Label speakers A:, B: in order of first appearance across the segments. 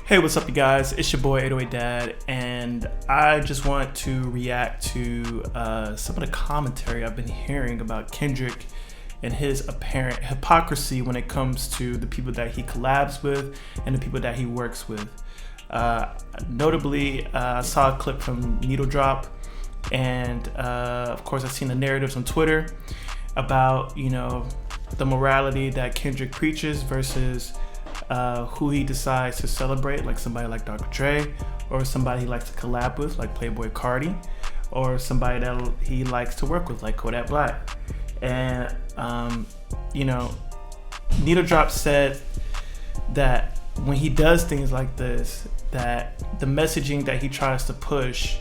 A: Hey, what's up, you guys? It's your boy 808 Dad, and I just want to react to some of the commentary I've been hearing about Kendrick and his apparent hypocrisy when it comes to the people that he collabs with and the people that he works with. Notably, I saw a clip from Needle Drop, and of course, I've seen the narratives on Twitter about, the morality that Kendrick preaches versus who he decides to celebrate, like somebody like Dr. Dre, or somebody he likes to collab with, like Playboi Carti, or somebody that he likes to work with, like Kodak Black. And, Needle Drop said that when he does things like this, that the messaging that he tries to push,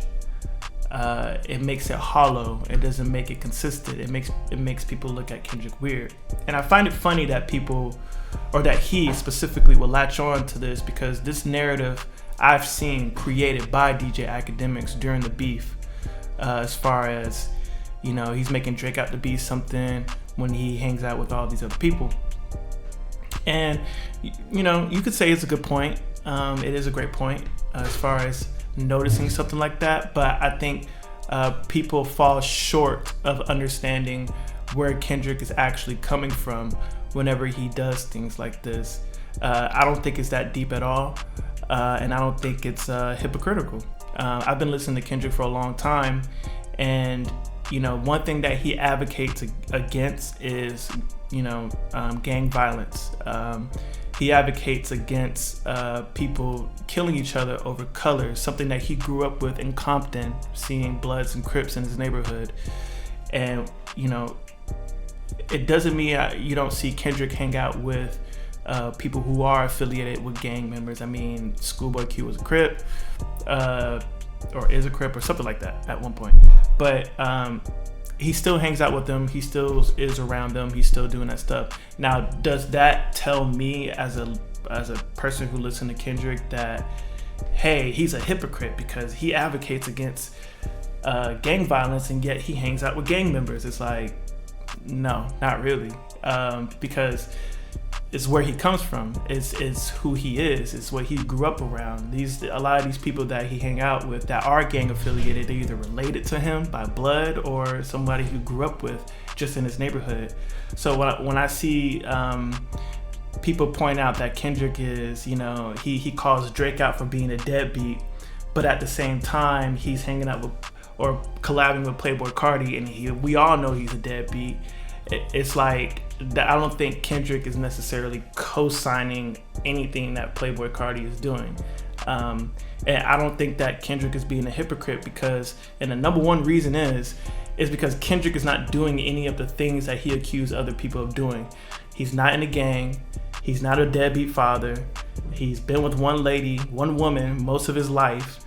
A: it makes it hollow. It doesn't make it consistent. It makes people look at Kendrick weird. And I find it funny that people, or that he specifically, will latch on to this, because this narrative I've seen created by DJ Academics during the beef, as far as, he's making Drake out to be something when he hangs out with all these other people. And, you could say it's a good point. It is a great point as far as noticing something like that, but I think people fall short of understanding where Kendrick is actually coming from whenever he does things like this. I don't think it's that deep at all, and I don't think it's hypocritical. I've been listening to Kendrick for a long time, and one thing that he advocates against is gang violence. He advocates against people killing each other over color, something that he grew up with in Compton, seeing Bloods and Crips in his neighborhood. And, it doesn't mean you don't see Kendrick hang out with people who are affiliated with gang members. I mean, Schoolboy Q was a Crip, or is a Crip, or something like that at one point. But he still hangs out with them. He still is around them. He's still doing that stuff. Now, does that tell me as a person who listens to Kendrick that, hey, he's a hypocrite because he advocates against gang violence and yet he hangs out with gang members? It's like, no, not really, because it's where he comes from. It's who he is. It's what he grew up around. A lot of these people that he hang out with that are gang affiliated, they're either related to him by blood or somebody who grew up with just in his neighborhood. So when I see people point out that Kendrick is, he calls Drake out for being a deadbeat, but at the same time he's hanging out with or collabing with Playboi Carti, and we all know he's a deadbeat. It's like that. I don't think Kendrick is necessarily co-signing anything that Playboi Carti is doing, and I don't think that Kendrick is being a hypocrite and the number one reason is because Kendrick is not doing any of the things that he accused other people of doing. He's not in a gang. He's not a deadbeat father. He's been with one woman most of his life,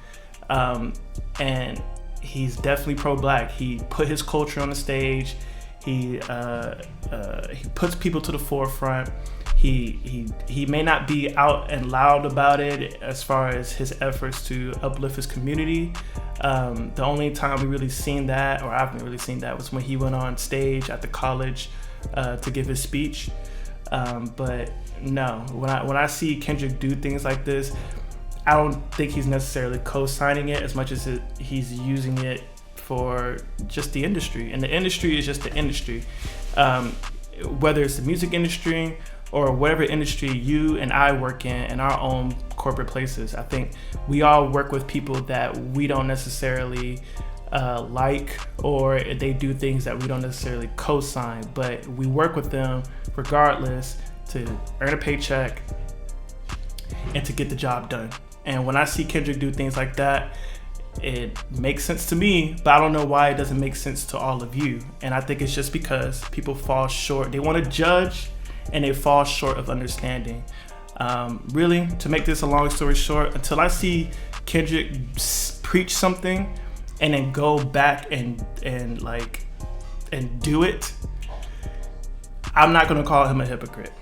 A: and he's definitely pro-black. He put his culture on the stage. He puts people to the forefront. He may not be out and loud about it as far as his efforts to uplift his community. The only time we really seen that, or I haven't really seen that, was when he went on stage at the college to give his speech. But no, when I see Kendrick do things like this, I don't think he's necessarily co-signing it as much as he's using it for just the industry. And the industry is just the industry. Whether it's the music industry or whatever industry you and I work in our own corporate places, I think we all work with people that we don't necessarily like, or they do things that we don't necessarily co-sign, but we work with them regardless to earn a paycheck and to get the job done. And when I see Kendrick do things like that, it makes sense to me, but I don't know why it doesn't make sense to all of you. And I think it's just because people fall short. They want to judge and they fall short of understanding. Really, to make this a long story short, until I see Kendrick preach something and then go back and do it, I'm not gonna call him a hypocrite.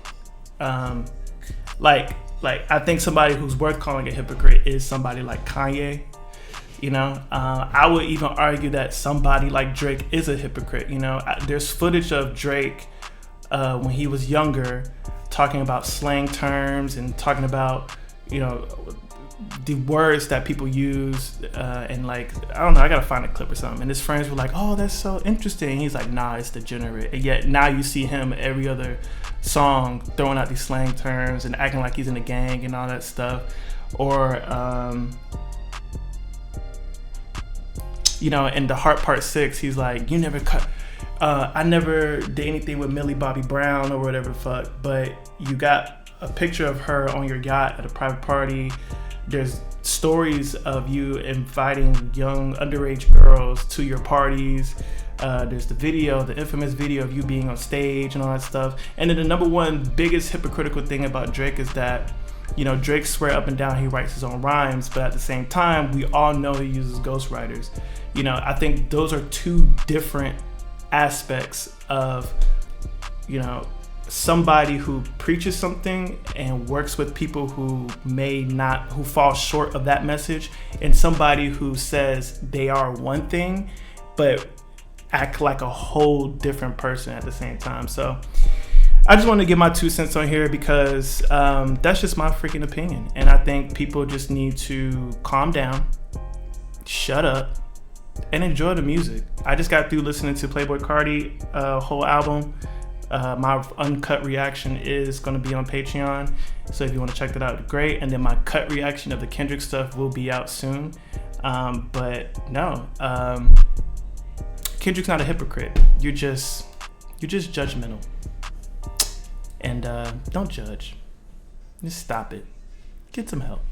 A: I think somebody who's worth calling a hypocrite is somebody like Kanye. I would even argue that somebody like Drake is a hypocrite. There's footage of Drake when he was younger talking about slang terms and talking about the words that people use, and like, I don't know, I gotta find a clip or something. And his friends were like, "Oh, that's so interesting." He's like, "Nah, it's degenerate." And yet now you see him every other song throwing out these slang terms and acting like he's in a gang and all that stuff. Or in the Heart Part 6, he's like, "You never cut. I never did anything with Millie Bobby Brown or whatever the fuck." But you got a picture of her on your yacht at a private party. There's stories of you inviting young underage girls to your parties. There's the infamous video of you being on stage and all that stuff. And then the number one biggest hypocritical thing about Drake is that, Drake swear up and down he writes his own rhymes, but at the same time, we all know he uses ghostwriters. I think those are two different aspects of, somebody who preaches something and works with people who who fall short of that message, and somebody who says they are one thing, but act like a whole different person at the same time. So I just want to give my 2 cents on here because that's just my freaking opinion. And I think people just need to calm down, shut up, and enjoy the music. I just got through listening to Playboi Carti whole album. My uncut reaction is going to be on Patreon. So if you want to check that out, great. And then my cut reaction of the Kendrick stuff will be out soon. But no, Kendrick's not a hypocrite. You're just judgmental. And don't judge. Just stop it. Get some help.